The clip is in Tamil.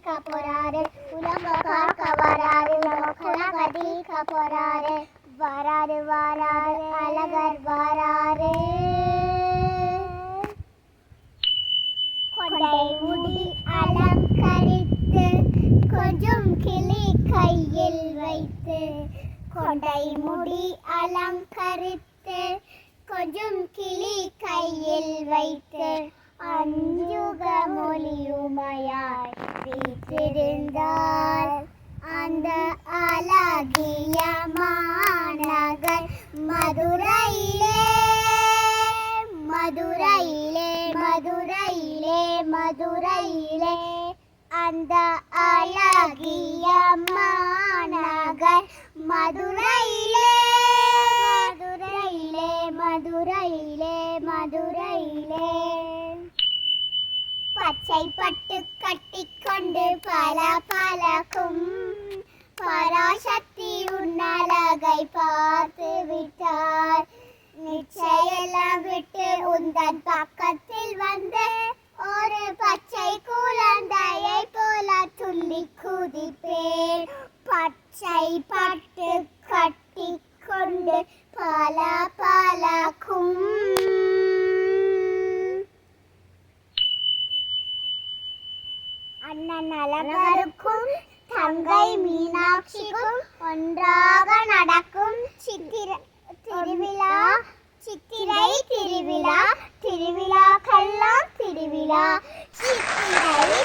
தீர்க்க போறாரு, உலக பார்க்க வராரு, நமக்குலக தீர்க்க போறாரு, வராரு வராரு அழகர் வராரு. கொண்டை முடி அலங்கரித்து கொஞ்சம் கிளி கையில் வைத்து, கொண்டை முடி அலங்கரித்து கொஞ்சம் கிளி கையில் வைத்து, அஞ்சுக மொழியுமையாய் வீற்றிருந்தாள் அந்த அழகிய மாநகர் மதுரையிலே, மதுரையிலே, மதுரையிலே, மதுரையிலே, அந்த அழகிய மாநகர் மதுரையிலே, மதுரையிலே, மதுரையிலே, மதுரையிலே. பச்சை பட்டு கட்டிக்கொண்டு பல பலக்கும் பராசக்தி உன்னழகை பார்த்து விட்டார். நிச்சயெல்லாம் விட்டு உந்தன் பக்கத்தில் வந்து ஒரு பச்சை குழந்தையை போல துள்ளி குதிப்பேன். பச்சை பட்டு கட்டிக்கொண்டு பல பலக்கும் அண்ணன் அழகருக்கும் தங்கை மீனாட்சிக்கும் ஒன்றாக நடக்கும் திருவிழா, சித்திரை திருவிழா, திருவிழாக்கெல்லாம் திருவிழா, சித்திரை